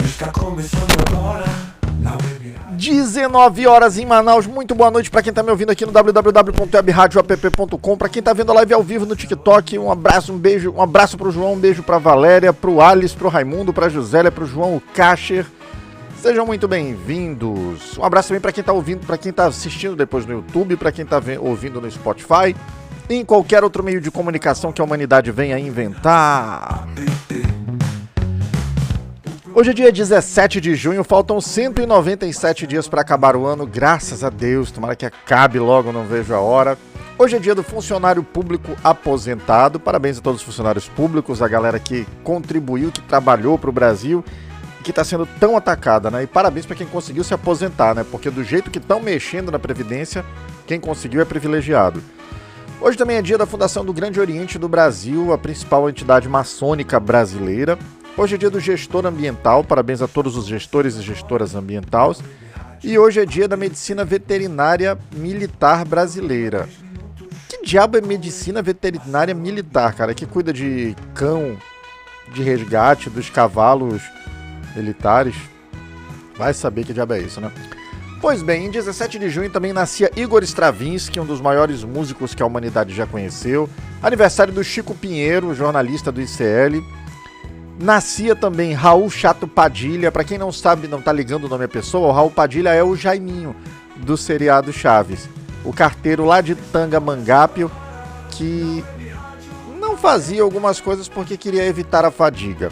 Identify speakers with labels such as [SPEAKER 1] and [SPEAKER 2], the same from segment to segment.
[SPEAKER 1] Está começando agora na Web
[SPEAKER 2] 19 horas em Manaus. Muito boa noite para quem tá me ouvindo aqui no www.webradioapp.com, para quem tá vendo a live ao vivo no TikTok. Um abraço, um beijo, um abraço pro João, um beijo pra Valéria, pro Alice, pro Raimundo, pra Josélia, pro João, o Cacher. Sejam muito bem-vindos. Um abraço também para quem tá ouvindo, para quem tá assistindo depois no YouTube, para quem tá ouvindo no Spotify e em qualquer outro meio de comunicação que a humanidade venha inventar. Hoje é dia 17 de junho, faltam 197 dias para acabar o ano, graças a Deus, tomara que acabe logo, não vejo a hora. Hoje é dia do funcionário público aposentado, parabéns a todos os funcionários públicos, a galera que contribuiu, que trabalhou para o Brasil, que está sendo tão atacada, né? E parabéns para quem conseguiu se aposentar, né? Porque do jeito que estão mexendo na Previdência, quem conseguiu é privilegiado. Hoje também é dia da fundação do Grande Oriente do Brasil, a principal entidade maçônica brasileira. Hoje é dia do gestor ambiental, parabéns a todos os gestores e gestoras ambientais. E hoje é dia da medicina veterinária militar brasileira. Que diabo é medicina veterinária militar, cara? Que cuida de cão, de resgate, dos cavalos militares? Vai saber que diabo é isso, né? Pois bem, em 17 de junho também nascia Igor Stravinsky, um dos maiores músicos que a humanidade já conheceu. Aniversário do Chico Pinheiro, jornalista do ICL. Nascia também Raul Chato Padilha. Pra quem não sabe, não tá ligando o nome à pessoa, o Raul Padilha é o Jaiminho do seriado Chaves. O carteiro lá de Tangamangápio que não fazia algumas coisas porque queria evitar a fadiga.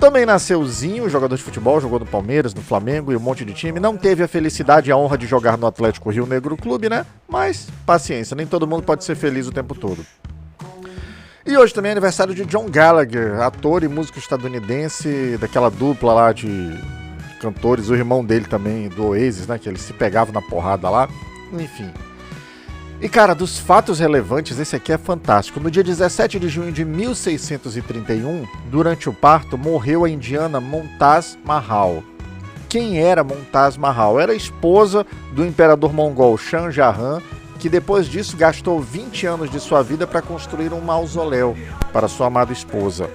[SPEAKER 2] Também nasceu Zinho, jogador de futebol, jogou no Palmeiras, no Flamengo e um monte de time. Não teve a felicidade e a honra de jogar no Atlético Rio Negro Clube, né? Mas paciência, nem todo mundo pode ser feliz o tempo todo. E hoje também é aniversário de John Gallagher, ator e músico estadunidense, daquela dupla lá de cantores, o irmão dele também, do Oasis, né, que eles se pegavam na porrada lá, enfim. E cara, dos fatos relevantes, esse aqui é fantástico. No dia 17 de junho de 1631, durante o parto, morreu a indiana Mumtaz Mahal. Quem era Mumtaz Mahal? Era a esposa do imperador mongol Shah Jahan, que depois disso gastou 20 anos de sua vida para construir um mausoléu para sua amada esposa.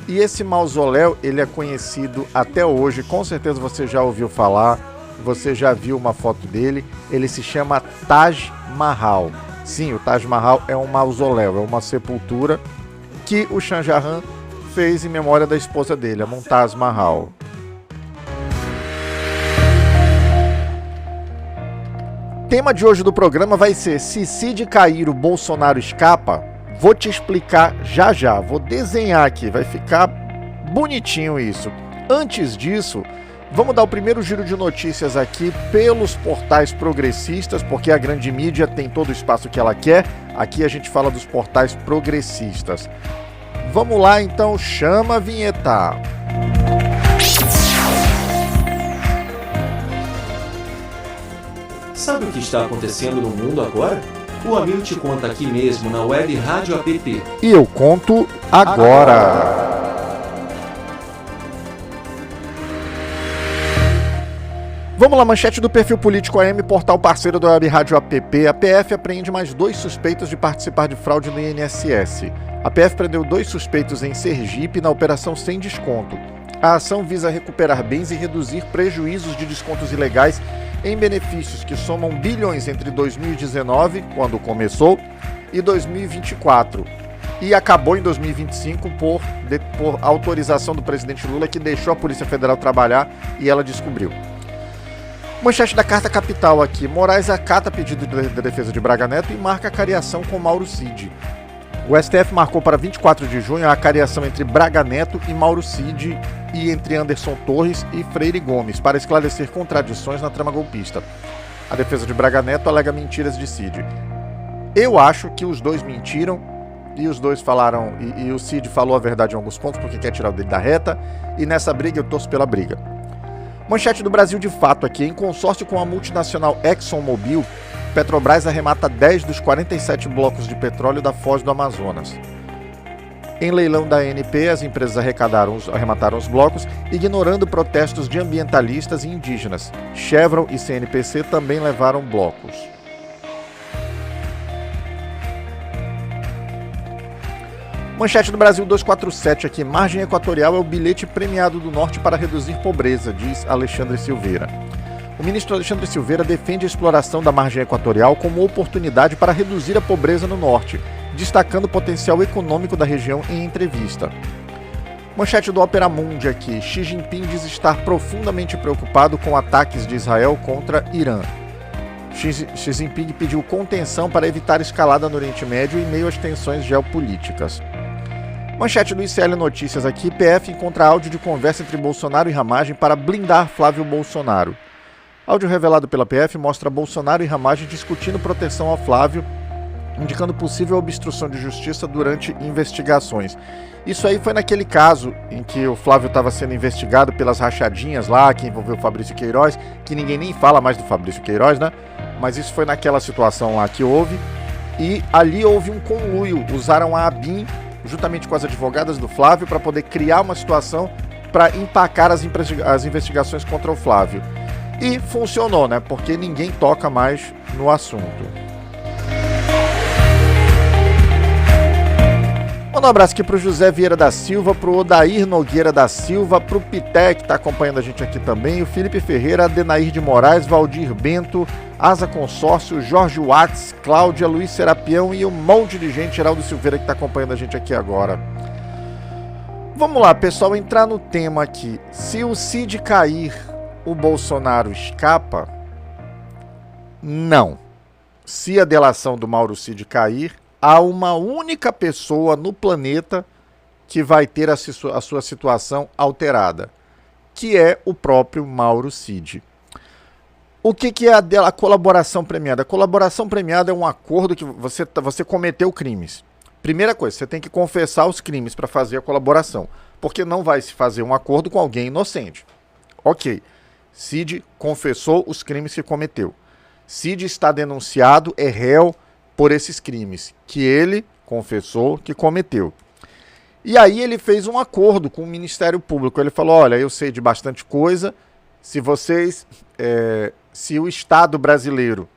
[SPEAKER 2] E esse mausoléu, ele é conhecido até hoje, com certeza você já ouviu falar, você já viu uma foto dele, ele se chama Taj Mahal. Sim, o Taj Mahal é um mausoléu, é uma sepultura que o Shah Jahan fez em memória da esposa dele, a Mumtaz Mahal. O tema de hoje do programa vai ser: se Cid cair, o Bolsonaro escapa? Vou te explicar já já, vou desenhar aqui, vai ficar bonitinho isso. Antes disso, vamos dar o primeiro giro de notícias aqui pelos portais progressistas, porque a grande mídia tem todo o espaço que ela quer. Aqui a gente fala dos portais progressistas. Vamos lá então, chama a vinheta.
[SPEAKER 3] Sabe o que está acontecendo no mundo agora? O Amil te conta aqui mesmo na Web Rádio App.
[SPEAKER 2] E eu conto agora. Vamos lá, manchete do perfil Político AM, portal parceiro da Web Rádio App. A PF apreende mais 2 suspeitos de participar de fraude no INSS. A PF prendeu 2 suspeitos em Sergipe na operação Sem Desconto. A ação visa recuperar bens e reduzir prejuízos de descontos ilegais em benefícios que somam bilhões entre 2019, quando começou, e 2024. E acabou em 2025 por autorização do presidente Lula, que deixou a Polícia Federal trabalhar e ela descobriu. Manchete da Carta Capital aqui. Moraes acata pedido de defesa de Braga Neto e marca a cariação com Mauro Cid. O STF marcou para 24 de junho a cariação entre Braga Neto e Mauro Cid e entre Anderson Torres e Freire Gomes, para esclarecer contradições na trama golpista. A defesa de Braga Neto alega mentiras de Cid. Eu acho que os dois mentiram, e os dois falaram, e o Cid falou a verdade em alguns pontos porque quer tirar o dele da reta, e nessa briga eu torço pela briga. Manchete do Brasil de Fato aqui. Em consórcio com a multinacional ExxonMobil, Petrobras arremata 10 dos 47 blocos de petróleo da Foz do Amazonas. Em leilão da ANP, as empresas arremataram os blocos, ignorando protestos de ambientalistas e indígenas. Chevron e CNPC também levaram blocos. Manchete do Brasil 247 aqui. Margem Equatorial é o bilhete premiado do Norte para reduzir pobreza, diz Alexandre Silveira. O ministro Alexandre Silveira defende a exploração da margem equatorial como oportunidade para reduzir a pobreza no Norte, destacando o potencial econômico da região em entrevista. Manchete do Opera Mundi aqui. Xi Jinping diz estar profundamente preocupado com ataques de Israel contra Irã. Xi Jinping pediu contenção para evitar escalada no Oriente Médio em meio às tensões geopolíticas. Manchete do ICL Notícias aqui. PF encontra áudio de conversa entre Bolsonaro e Ramagem para blindar Flávio Bolsonaro. Áudio revelado pela PF mostra Bolsonaro e Ramagem discutindo proteção ao Flávio, indicando possível obstrução de justiça durante investigações. Isso aí foi naquele caso em que o Flávio estava sendo investigado pelas rachadinhas lá, que envolveu o Fabrício Queiroz, que ninguém nem fala mais do Fabrício Queiroz, né? Mas isso foi naquela situação lá que houve, e ali houve um conluio. Usaram a ABIN, juntamente com as advogadas do Flávio, para poder criar uma situação para empacar as investigações contra o Flávio. E funcionou, né? Porque ninguém toca mais no assunto. Manda um abraço aqui pro José Vieira da Silva, pro Odair Nogueira da Silva, pro Pité, que tá acompanhando a gente aqui também, o Felipe Ferreira, Adenair de Moraes, Valdir Bento, Asa Consórcio, Jorge Watts, Cláudia, Luiz Serapião e um monte de gente, Geraldo Silveira, que tá acompanhando a gente aqui agora. Vamos lá, pessoal, entrar no tema aqui. Se o Cid cair, o Bolsonaro escapa? Não. Se a delação do Mauro Cid cair, há uma única pessoa no planeta que vai ter a sua situação alterada, que é o próprio Mauro Cid. O que é a colaboração premiada? A colaboração premiada é um acordo que você cometeu crimes. Primeira coisa, você tem que confessar os crimes para fazer a colaboração, porque não vai se fazer um acordo com alguém inocente. Ok. Cid confessou os crimes que cometeu. Cid está denunciado, é réu por esses crimes que ele confessou que cometeu. E aí ele fez um acordo com o Ministério Público. Ele falou, olha, eu sei de bastante coisa, se o Estado brasileiro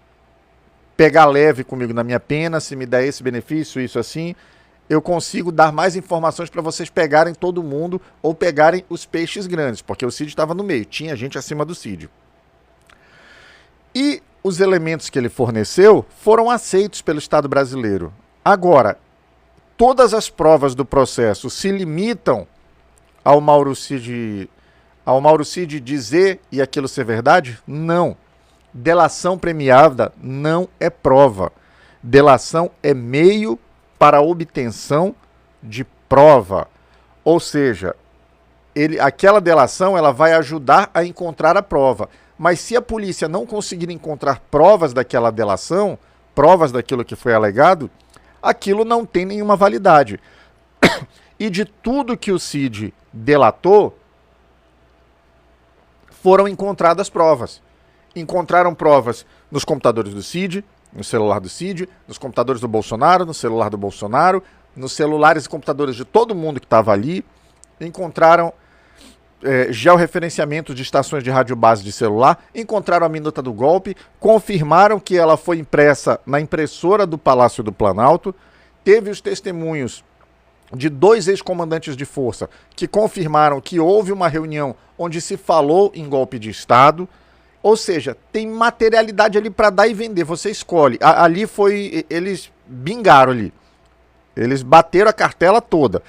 [SPEAKER 2] pegar leve comigo na minha pena, se me der esse benefício, isso assim, eu consigo dar mais informações para vocês pegarem todo mundo ou pegarem os peixes grandes, porque o Cid estava no meio, tinha gente acima do Cid. E os elementos que ele forneceu foram aceitos pelo Estado brasileiro. Agora, todas as provas do processo se limitam ao Mauro Cid dizer e aquilo ser verdade? Não. Delação premiada não é prova. Delação é meio para a obtenção de prova. Ou seja, aquela delação ela vai ajudar a encontrar a prova. Mas se a polícia não conseguir encontrar provas daquela delação, provas daquilo que foi alegado, aquilo não tem nenhuma validade. E de tudo que o Cid delatou, foram encontradas provas. Encontraram provas nos computadores do Cid, no celular do Cid, nos computadores do Bolsonaro, no celular do Bolsonaro, nos celulares e computadores de todo mundo que estava ali. Encontraram georreferenciamento de estações de rádio base de celular, encontraram a minuta do golpe, confirmaram que ela foi impressa na impressora do Palácio do Planalto, teve os testemunhos de 2 ex-comandantes de força que confirmaram que houve uma reunião onde se falou em golpe de Estado. Ou seja, tem materialidade ali para dar e vender, você escolhe. Ali eles bingaram ali. Eles bateram a cartela toda.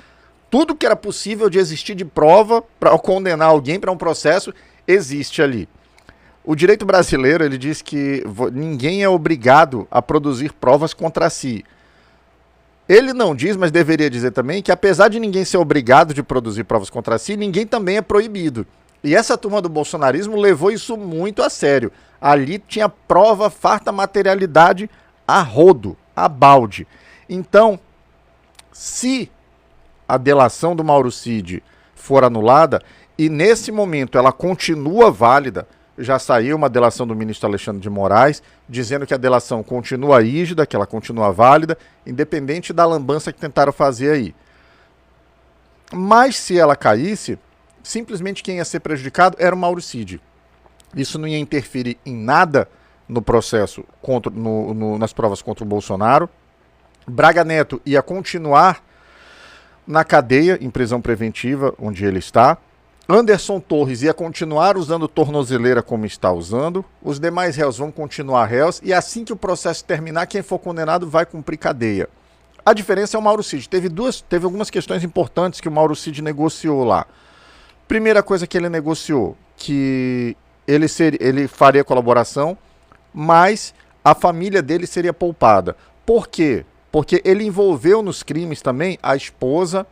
[SPEAKER 2] Tudo que era possível de existir de prova para condenar alguém para um processo, existe ali. O direito brasileiro, ele diz que ninguém é obrigado a produzir provas contra si. Ele não diz, mas deveria dizer também, que apesar de ninguém ser obrigado de produzir provas contra si, ninguém também é proibido. E essa turma do bolsonarismo levou isso muito a sério. Ali tinha prova, farta materialidade a rodo, a balde. Então, se a delação do Mauro Cid for anulada, e nesse momento ela continua válida, já saiu uma delação do ministro Alexandre de Moraes, dizendo que a delação continua rígida, que ela continua válida, independente da lambança que tentaram fazer aí. Mas se ela caísse, simplesmente quem ia ser prejudicado era o Mauro Cid. Isso não ia interferir em nada no processo, nas provas contra o Bolsonaro. Braga Neto ia continuar na cadeia, em prisão preventiva, onde ele está. Anderson Torres ia continuar usando tornozeleira como está usando. Os demais réus vão continuar réus. E assim que o processo terminar, quem for condenado vai cumprir cadeia. A diferença é o Mauro Cid. Teve algumas questões importantes que o Mauro Cid negociou lá. Primeira coisa que ele negociou, que ele faria colaboração, mas a família dele seria poupada. Por quê? Porque ele envolveu nos crimes também a esposa,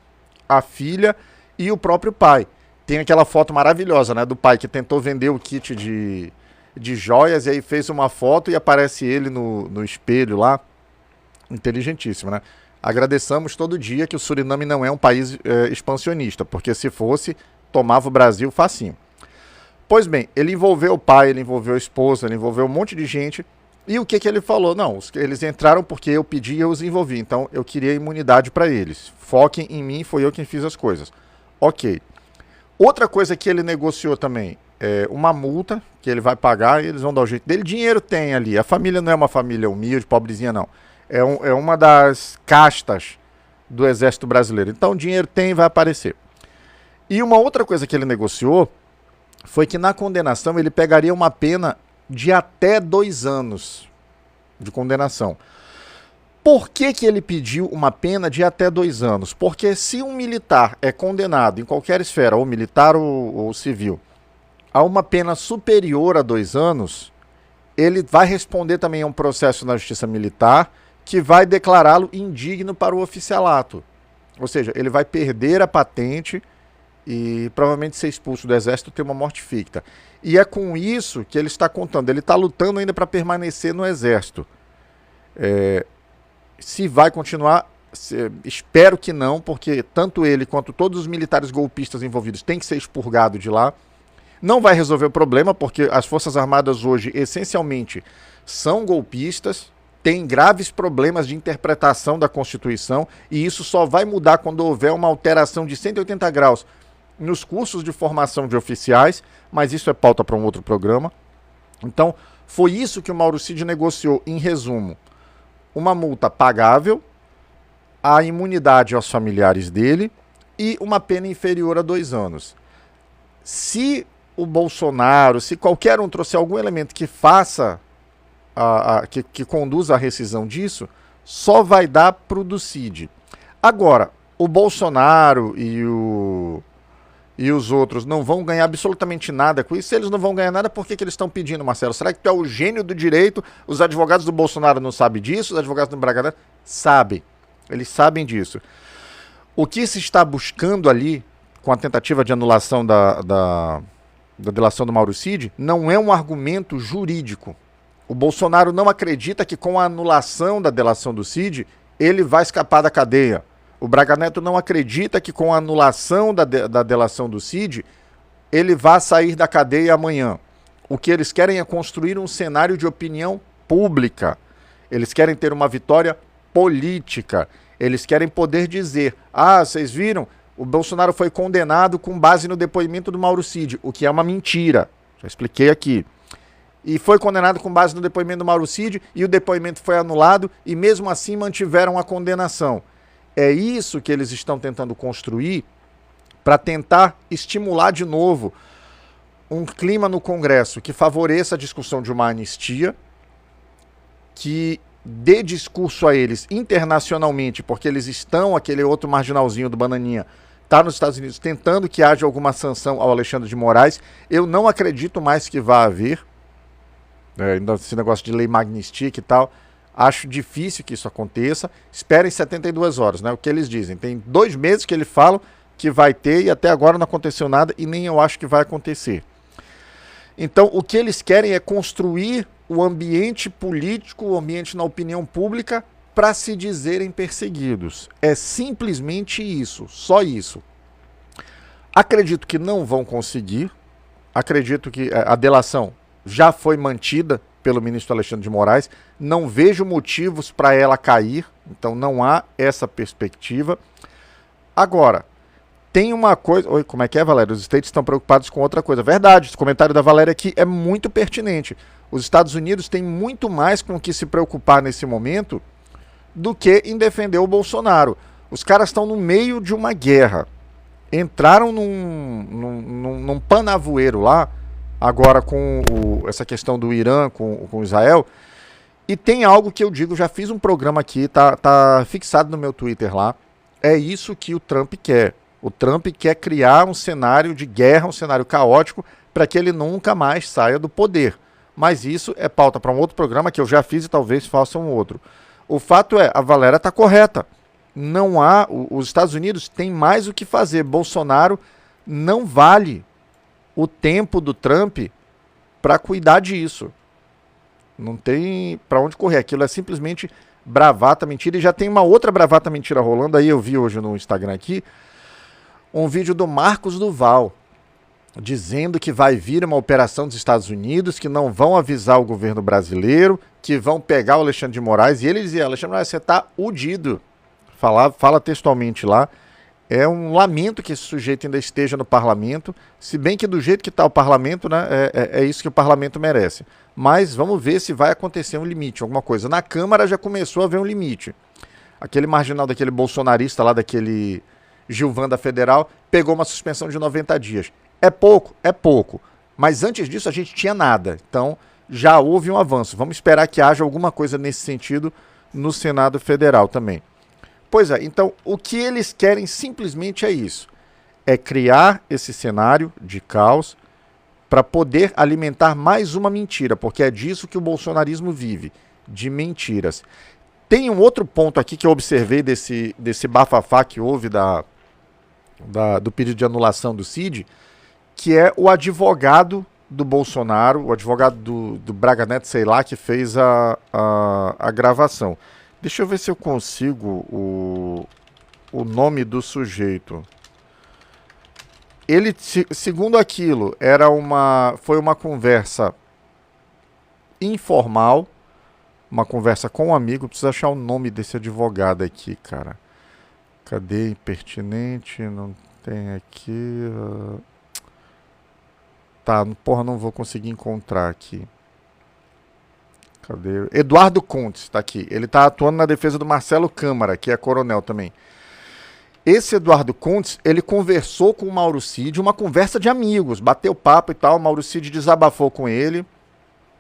[SPEAKER 2] a filha e o próprio pai. Tem aquela foto maravilhosa, né, do pai que tentou vender o kit de joias e aí fez uma foto e aparece ele no espelho lá. Inteligentíssimo, né? Agradeçamos todo dia que o Suriname não é um país expansionista, porque se fosse, tomava o Brasil facinho. Pois bem, ele envolveu o pai, ele envolveu a esposa, ele envolveu um monte de gente. E o que ele falou? Não, eles entraram porque eu pedi e eu os envolvi. Então eu queria imunidade para eles. Foquem em mim, foi eu quem fiz as coisas. Ok. Outra coisa que ele negociou também é uma multa que ele vai pagar e eles vão dar o jeito dele. Dinheiro tem ali. A família não é uma família humilde, pobrezinha, não. É uma das castas do Exército Brasileiro. Então dinheiro tem e vai aparecer. E uma outra coisa que ele negociou foi que na condenação ele pegaria uma pena de até 2 anos de condenação. Por que ele pediu uma pena de até 2 anos? Porque se um militar é condenado em qualquer esfera, ou militar ou civil, a uma pena superior a 2 anos, ele vai responder também a um processo na Justiça Militar que vai declará-lo indigno para o oficialato. Ou seja, ele vai perder a patente e provavelmente ser expulso do Exército, ter uma morte ficta. E é com isso que ele está contando. Ele está lutando ainda para permanecer no Exército. Se vai continuar, espero que não, porque tanto ele quanto todos os militares golpistas envolvidos têm que ser expurgados de lá. Não vai resolver o problema, porque as Forças Armadas hoje, essencialmente, são golpistas, têm graves problemas de interpretação da Constituição, e isso só vai mudar quando houver uma alteração de 180 graus nos cursos de formação de oficiais, mas isso é pauta para um outro programa. Então, foi isso que o Mauro Cid negociou, em resumo. Uma multa pagável, a imunidade aos familiares dele e uma pena inferior a 2 anos. Se o Bolsonaro, se qualquer um trouxer algum elemento que faça, que conduza à rescisão disso, só vai dar pro do Cid. Agora, o Bolsonaro e os outros não vão ganhar absolutamente nada com isso. Se eles não vão ganhar nada, por que eles estão pedindo, Marcelo? Será que tu é o gênio do direito? Os advogados do Bolsonaro não sabem disso? Os advogados do Braga Neto sabem. Eles sabem disso. O que se está buscando ali, com a tentativa de anulação da delação do Mauro Cid, não é um argumento jurídico. O Bolsonaro não acredita que com a anulação da delação do Cid, ele vai escapar da cadeia. O Braga Neto não acredita que com a anulação da delação do Cid, ele vá sair da cadeia amanhã. O que eles querem é construir um cenário de opinião pública. Eles querem ter uma vitória política. Eles querem poder dizer, vocês viram? O Bolsonaro foi condenado com base no depoimento do Mauro Cid, o que é uma mentira. Já expliquei aqui. E foi condenado com base no depoimento do Mauro Cid e o depoimento foi anulado e mesmo assim mantiveram a condenação. É isso que eles estão tentando construir para tentar estimular de novo um clima no Congresso que favoreça a discussão de uma anistia, que dê discurso a eles internacionalmente, porque eles estão, aquele outro marginalzinho do Bananinha, está nos Estados Unidos tentando que haja alguma sanção ao Alexandre de Moraes. Eu não acredito mais que vá haver, esse negócio de lei magnística e tal. Acho difícil que isso aconteça. Esperem 72 horas, né? O que eles dizem. Tem 2 meses que eles falam que vai ter e até agora não aconteceu nada e nem eu acho que vai acontecer. Então, o que eles querem é construir o ambiente político, o ambiente na opinião pública para se dizerem perseguidos. É simplesmente isso, só isso. Acredito que não vão conseguir. Acredito que a delação já foi mantida pelo ministro Alexandre de Moraes. Não vejo motivos para ela cair, então não há essa perspectiva. Agora, tem uma coisa... Oi, como é que é, Valéria? Os States estão preocupados com outra coisa. Verdade, o comentário da Valéria aqui é muito pertinente. Os Estados Unidos têm muito mais com o que se preocupar nesse momento do que em defender o Bolsonaro. Os caras estão no meio de uma guerra. Entraram num panavoeiro lá, agora com essa questão do Irã com Israel. E tem algo que eu digo, já fiz um programa aqui, tá fixado no meu Twitter lá. É isso que o Trump quer. O Trump quer criar um cenário de guerra, um cenário caótico, para que ele nunca mais saia do poder. Mas isso é pauta para um outro programa que eu já fiz e talvez faça um outro. O fato é, a Valéria está correta. Não há, os Estados Unidos têm mais o que fazer. Bolsonaro não vale o tempo do Trump para cuidar disso. Não tem para onde correr. Aquilo é simplesmente bravata, mentira. E já tem uma outra bravata, mentira rolando. Aí eu vi hoje no Instagram aqui um vídeo do Marcos Duval dizendo que vai vir uma operação dos Estados Unidos, que não vão avisar o governo brasileiro, que vão pegar o Alexandre de Moraes. E ele dizia, Alexandre de Moraes, você está udido. Fala textualmente lá. É um lamento que esse sujeito ainda esteja no parlamento, se bem que do jeito que está o parlamento, né, é isso que o parlamento merece. Mas vamos ver se vai acontecer um limite, alguma coisa. Na Câmara já começou a haver um limite. Aquele marginal daquele bolsonarista lá, daquele Gilvan da Federal, pegou uma suspensão de 90 dias. É pouco? É pouco. Mas antes disso a gente tinha nada. Então já houve um avanço. Vamos esperar que haja alguma coisa nesse sentido no Senado Federal também. Pois é, então o que eles querem simplesmente é isso. É criar esse cenário de caos para poder alimentar mais uma mentira, porque é disso que o bolsonarismo vive, de mentiras. Tem um outro ponto aqui que eu observei desse bafafá que houve do pedido de anulação do Cid, que é o advogado do Bolsonaro, o advogado do Braga Neto, sei lá, que fez a gravação. Deixa eu ver se eu consigo o nome do sujeito. Ele, segundo aquilo, foi uma conversa informal, uma conversa com um amigo. Preciso achar o nome desse advogado aqui, cara. Cadê? Impertinente, não tem aqui. Tá, porra, não vou conseguir encontrar aqui. Cadê? Eduardo Contes, tá aqui. Ele tá atuando na defesa do Marcelo Câmara, que é coronel também. Esse Eduardo Contes, ele conversou com o Mauro Cid, uma conversa de amigos, bateu papo e tal, o Mauro Cid desabafou com ele.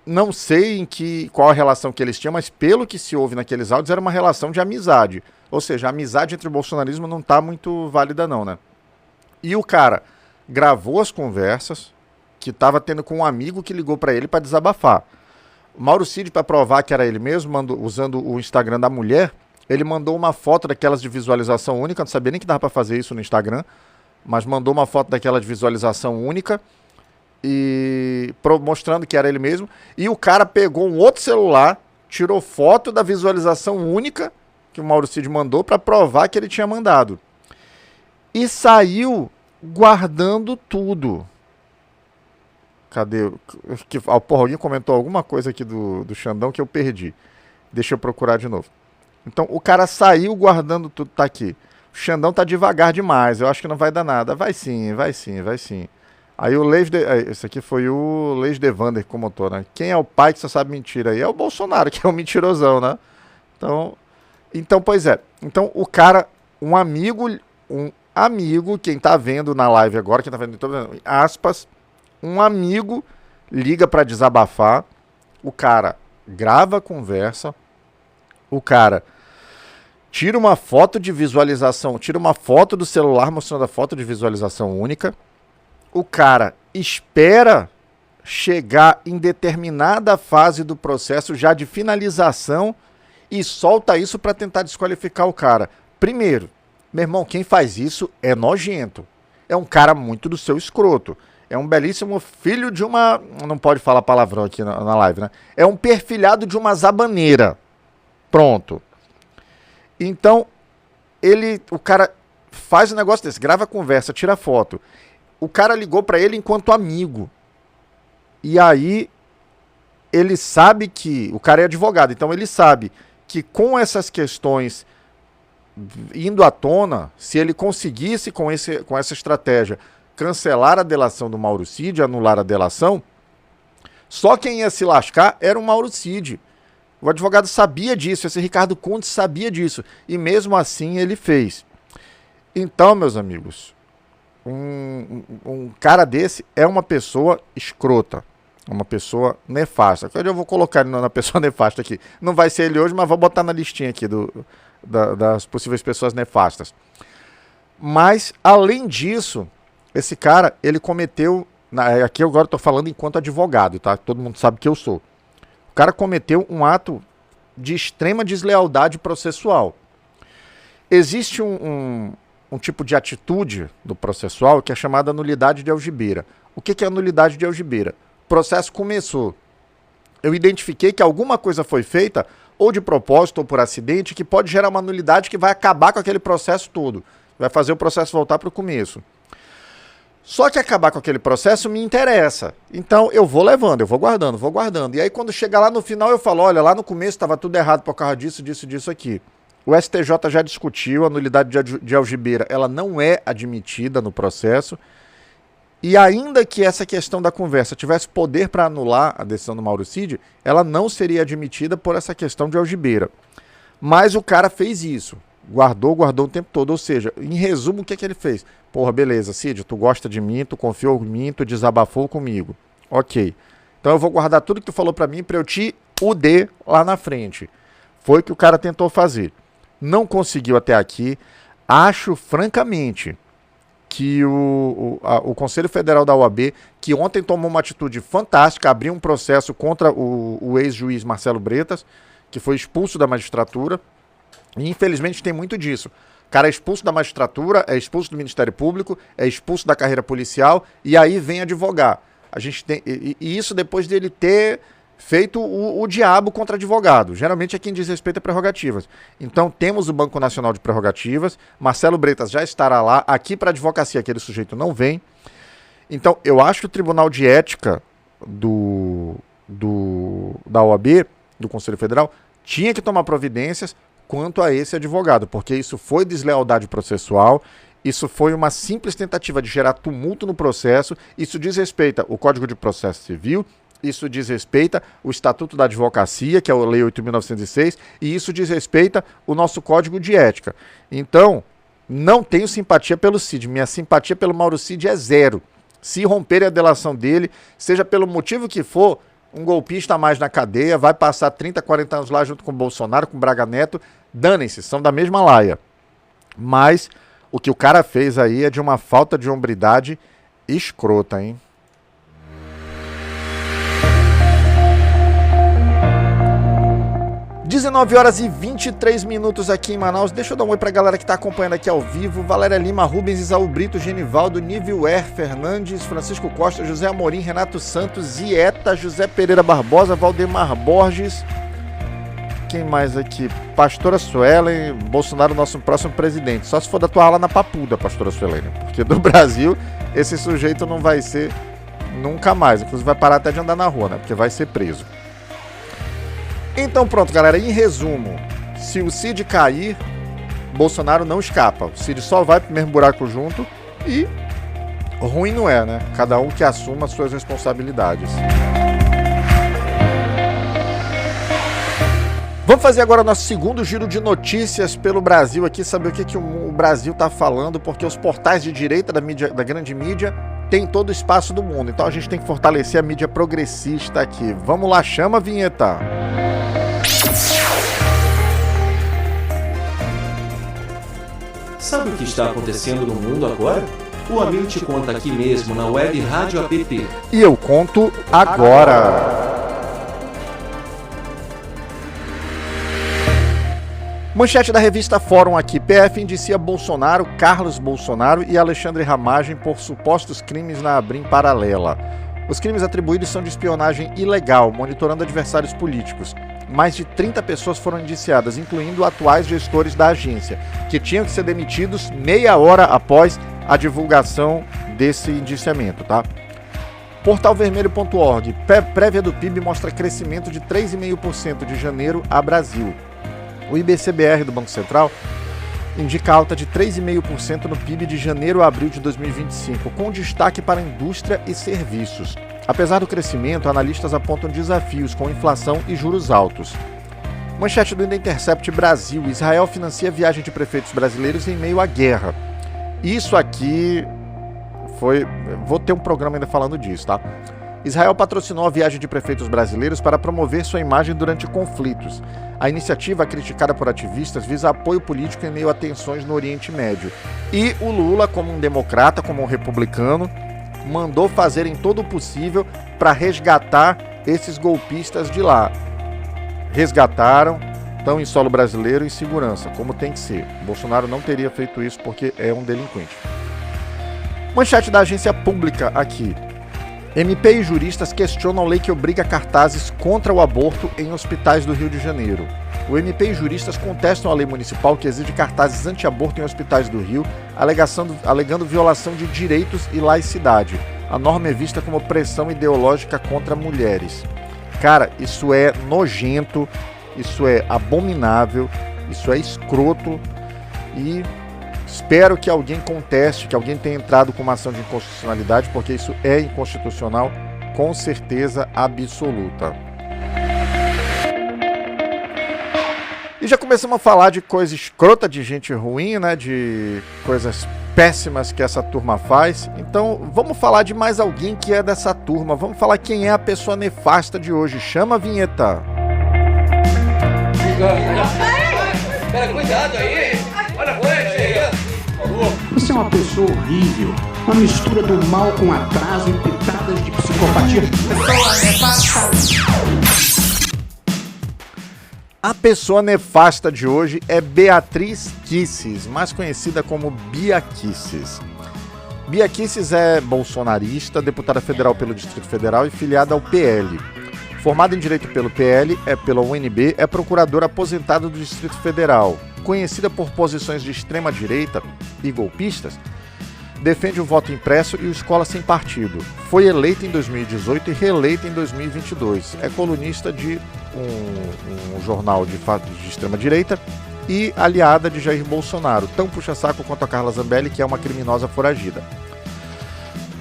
[SPEAKER 2] Não sei qual a relação que eles tinham, mas pelo que se ouve naqueles áudios, era uma relação de amizade. Ou seja, a amizade entre o bolsonarismo não tá muito válida não, né? E o cara gravou as conversas que estava tendo com um amigo que ligou para ele para desabafar. O Mauro Cid, para provar que era ele mesmo, usando o Instagram da mulher, ele mandou uma foto daquelas de visualização única, não sabia nem que dava para fazer isso no Instagram, mas mandou uma foto daquela de visualização única, e mostrando que era ele mesmo, e o cara pegou um outro celular, tirou foto da visualização única que o Mauro Cid mandou para provar que ele tinha mandado. E saiu guardando tudo. Cadê? Porra, alguém comentou alguma coisa aqui do Xandão que eu perdi. Deixa eu procurar de novo. Então, o cara saiu guardando tudo, tá aqui. O Xandão tá devagar demais, eu acho que não vai dar nada. Vai sim, vai sim, vai sim. Aí o esse aqui foi o Leis de Vander que comentou, né? Quem é o pai que só sabe mentira aí? É o Bolsonaro, que é o mentirosão, né? Então, pois é. Então, o cara, um amigo, quem tá vendo na live agora, quem tá vendo, aspas, um amigo liga para desabafar, o cara grava a conversa, o cara tira uma foto de visualização, tira uma foto do celular mostrando a foto de visualização única, o cara espera chegar em determinada fase do processo já de finalização e solta isso para tentar desqualificar o cara. Primeiro, meu irmão, quem faz isso é nojento, é um cara muito do seu escroto. É um belíssimo filho de uma... Não pode falar palavrão aqui na live, né? É um perfilhado de uma zabaneira. Pronto. Então, o cara faz um negócio desse, grava a conversa, tira foto. O cara ligou para ele enquanto amigo. E aí, ele sabe que... O cara é advogado, então ele sabe que com essas questões indo à tona, se ele conseguisse com essa estratégia cancelar a delação do Mauro Cid, anular a delação, só quem ia se lascar era o Mauro Cid. O advogado sabia disso, esse Ricardo Cundes sabia disso, e mesmo assim ele fez. Então, meus amigos, um cara desse é uma pessoa escrota, uma pessoa nefasta. Eu vou colocar ele na pessoa nefasta aqui. Não vai ser ele hoje, mas vou botar na listinha aqui das possíveis pessoas nefastas. Mas, além disso, esse cara, ele cometeu... Aqui eu agora estou falando enquanto advogado, tá? Todo mundo sabe que eu sou. O cara cometeu um ato de extrema deslealdade processual. Existe um tipo de atitude do processual que é chamada nulidade de algibeira. O que é a nulidade de algibeira? O processo começou. Eu identifiquei que alguma coisa foi feita, ou de propósito ou por acidente, que pode gerar uma nulidade que vai acabar com aquele processo todo. Vai fazer o processo voltar para o começo. Só que acabar com aquele processo me interessa. Então eu vou levando, eu vou guardando. E aí quando chegar lá no final eu falo, olha, lá no começo estava tudo errado por causa disso aqui. O STJ já discutiu, a nulidade de algibeira, ela não é admitida no processo. E ainda que essa questão da conversa tivesse poder para anular a decisão do Mauro Cid, ela não seria admitida por essa questão de algibeira. Mas o cara fez isso. Guardou o tempo todo. Ou seja, em resumo, o que ele fez? Porra, beleza, Cid, tu gosta de mim, tu confiou em mim, tu desabafou comigo. Ok. Então eu vou guardar tudo que tu falou pra mim pra eu te uder lá na frente. Foi o que o cara tentou fazer. Não conseguiu até aqui. Acho, francamente, que o Conselho Federal da OAB, que ontem tomou uma atitude fantástica, abriu um processo contra o ex-juiz Marcelo Bretas, que foi expulso da magistratura. E infelizmente tem muito disso. O cara é expulso da magistratura, é expulso do Ministério Público, é expulso da carreira policial e aí vem advogar. A gente tem, e isso depois dele ter feito o diabo contra advogado. Geralmente é quem diz respeito a prerrogativas. Então temos o Banco Nacional de Prerrogativas, Marcelo Bretas já estará lá, aqui para a advocacia aquele sujeito não vem. Então eu acho que o Tribunal de Ética da OAB, do Conselho Federal, tinha que tomar providências quanto a esse advogado, porque isso foi deslealdade processual, isso foi uma simples tentativa de gerar tumulto no processo, isso desrespeita o Código de Processo Civil, isso desrespeita o Estatuto da Advocacia, que é a Lei 8.906, e isso desrespeita o nosso Código de Ética. Então, não tenho simpatia pelo Cid, minha simpatia pelo Mauro Cid é zero. Se romper a delação dele, seja pelo motivo que for, um golpista a mais na cadeia, vai passar 30, 40 anos lá junto com o Bolsonaro, com o Braga Neto, danem-se, são da mesma laia. Mas o que o cara fez aí é de uma falta de hombridade escrota, hein? (19h23) aqui em Manaus. Deixa eu dar um oi pra galera que tá acompanhando aqui ao vivo. Valéria Lima, Rubens, Isaú Brito, Genivaldo, Niviuer, Fernandes, Francisco Costa, José Amorim, Renato Santos, Zieta, José Pereira Barbosa, Valdemar Borges. Quem mais aqui? Pastora Suelen, Bolsonaro, nosso próximo presidente. Só se for da tua ala na papuda, Pastora Suelen. Porque do Brasil, esse sujeito não vai ser nunca mais. Inclusive vai parar até de andar na rua, né? Porque vai ser preso. Então pronto, galera, em resumo, se o Cid cair, Bolsonaro não escapa. O Cid só vai pro mesmo buraco junto e ruim não é, né? Cada um que assuma as suas responsabilidades. Vamos fazer agora o nosso segundo giro de notícias pelo Brasil aqui, saber o que o Brasil tá falando, porque os portais de direita da grande mídia têm todo o espaço do mundo. Então a gente tem que fortalecer a mídia progressista aqui. Vamos lá, chama a vinheta.
[SPEAKER 3] Sabe o que está acontecendo no mundo agora? O Amil te conta aqui mesmo na Web Rádio App.
[SPEAKER 2] E eu conto agora. Manchete da revista Fórum aqui. PF indicia Bolsonaro, Carlos Bolsonaro e Alexandre Ramagem por supostos crimes na Abrim Paralela. Os crimes atribuídos são de espionagem ilegal, monitorando adversários políticos. Mais de 30 pessoas foram indiciadas, incluindo atuais gestores da agência, que tinham que ser demitidos meia hora após a divulgação desse indiciamento, tá? Portalvermelho.org. Prévia do PIB mostra crescimento de 3,5% de janeiro a Brasil. O IBCBR do Banco Central indica alta de 3,5% no PIB de janeiro a abril de 2025, com destaque para a indústria e serviços. Apesar do crescimento, analistas apontam desafios com inflação e juros altos. Manchete do The Intercept Brasil: Israel financia viagem de prefeitos brasileiros em meio à guerra. Isso aqui foi... Vou ter um programa ainda falando disso, tá? Israel patrocinou a viagem de prefeitos brasileiros para promover sua imagem durante conflitos. A iniciativa, criticada por ativistas, visa apoio político em meio a tensões no Oriente Médio. E o Lula, como um democrata, como um republicano, mandou fazerem todo o possível para resgatar esses golpistas de lá. Resgataram, estão em solo brasileiro em segurança, como tem que ser. Bolsonaro não teria feito isso porque é um delinquente. Manchete da agência pública aqui. MP e juristas questionam lei que obriga cartazes contra o aborto em hospitais do Rio de Janeiro. O MP e juristas contestam a lei municipal que exige cartazes anti-aborto em hospitais do Rio, alegando violação de direitos e laicidade. A norma é vista como pressão ideológica contra mulheres. Cara, isso é nojento, isso é abominável, isso é escroto e espero que alguém conteste, que alguém tenha entrado com uma ação de inconstitucionalidade, porque isso é inconstitucional com certeza absoluta. E já começamos a falar de coisa escrota, de gente ruim, né? De coisas péssimas que essa turma faz. Então vamos falar de mais alguém que é dessa turma. Vamos falar quem é a pessoa nefasta de hoje. Chama a vinheta.
[SPEAKER 4] Cara, cuidado aí! Olha a frente!
[SPEAKER 5] Você é uma pessoa horrível, uma mistura do mal com atraso e pitadas de psicopatia.
[SPEAKER 2] A pessoa nefasta de hoje é Beatriz Kicis, mais conhecida como Bia Kicis. Bia Kicis é bolsonarista, deputada federal pelo Distrito Federal e filiada ao PL. Formada em Direito pelo PL, pela UNB, é procuradora aposentada do Distrito Federal. Conhecida por posições de extrema-direita e golpistas, defende o voto impresso e o escola sem partido. Foi eleita em 2018 e reeleita em 2022. É colunista de um jornal de extrema-direita e aliada de Jair Bolsonaro, tão puxa-saco quanto a Carla Zambelli, que é uma criminosa foragida.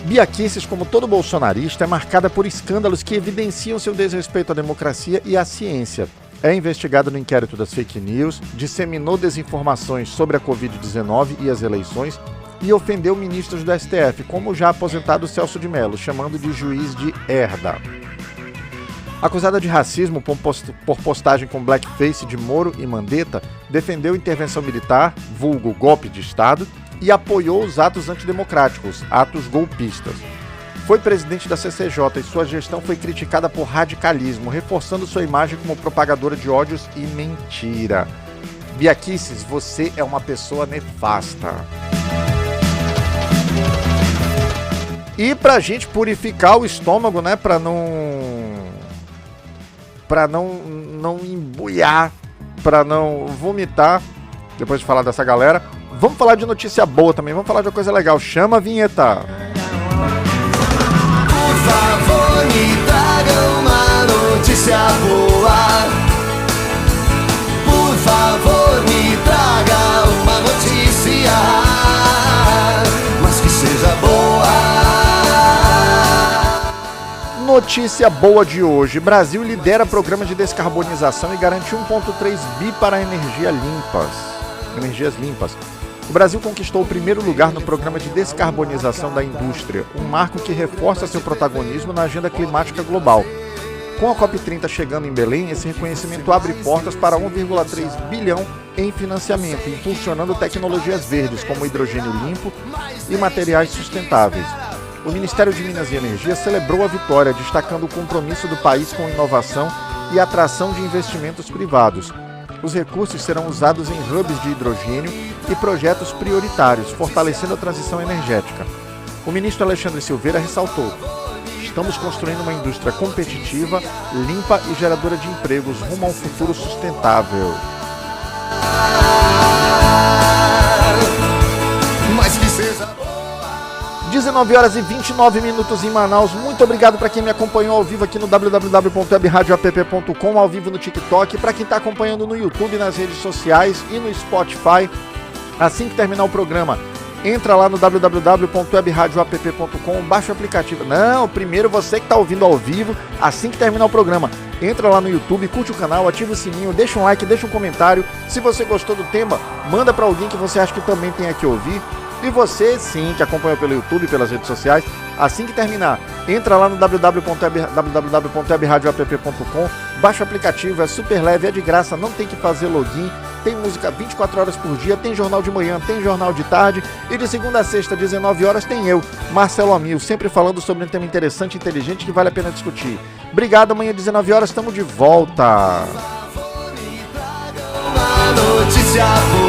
[SPEAKER 2] Bia Kicis, como todo bolsonarista, é marcada por escândalos que evidenciam seu desrespeito à democracia e à ciência. É investigado no inquérito das fake news, disseminou desinformações sobre a Covid-19 e as eleições e ofendeu ministros do STF, como o já aposentado Celso de Mello, chamando de juiz de herda. Acusada de racismo por postagem com blackface de Moro e Mandetta, defendeu intervenção militar, vulgo golpe de Estado, e apoiou os atos antidemocráticos, atos golpistas. Foi presidente da CCJ e sua gestão foi criticada por radicalismo, reforçando sua imagem como propagadora de ódios e mentira. Bia Kicis, você é uma pessoa nefasta. E pra gente purificar o estômago, né, pra não embuiar, pra não vomitar, depois de falar dessa galera, vamos falar de notícia boa também, vamos falar de uma coisa legal. Chama a vinheta.
[SPEAKER 6] Por favor, me traga uma notícia boa. Por favor, me traga uma notícia, mas que seja boa.
[SPEAKER 2] Notícia boa de hoje. Brasil lidera programa de descarbonização e garante 1,3 bi para energias limpas. O Brasil conquistou o primeiro lugar no programa de descarbonização da indústria, um marco que reforça seu protagonismo na agenda climática global. Com a COP30 chegando em Belém, esse reconhecimento abre portas para 1,3 bilhão em financiamento, impulsionando tecnologias verdes como hidrogênio limpo e materiais sustentáveis. O Ministério de Minas e Energia celebrou a vitória, destacando o compromisso do país com inovação e atração de investimentos privados. Os recursos serão usados em hubs de hidrogênio e projetos prioritários, fortalecendo a transição energética. O ministro Alexandre Silveira ressaltou: estamos construindo uma indústria competitiva, limpa e geradora de empregos rumo a um futuro sustentável.
[SPEAKER 6] Mas que seja
[SPEAKER 2] 19 horas e 29 minutos em Manaus. Muito obrigado para quem me acompanhou ao vivo aqui no www.webradioapp.com, ao vivo no TikTok, para quem está acompanhando no YouTube, nas redes sociais e no Spotify. Assim que terminar o programa, entra lá no www.webradioapp.com, baixa o aplicativo. Não, primeiro você que está ouvindo ao vivo, assim que terminar o programa, entra lá no YouTube, curte o canal, ativa o sininho, deixa um like, deixa um comentário. Se você gostou do tema, manda para alguém que você acha que também tem que ouvir. E você, sim, que acompanha pelo YouTube, pelas redes sociais, assim que terminar, entra lá no www.webradioapp.com, baixa o aplicativo, é super leve, é de graça, não tem que fazer login, tem música 24 horas por dia, tem jornal de manhã, tem jornal de tarde, e de segunda a sexta, 19 horas, tem eu, Marcelo Amil, sempre falando sobre um tema interessante e inteligente que vale a pena discutir. Obrigado, amanhã 19 horas, estamos de volta.
[SPEAKER 6] Uma notícia boa.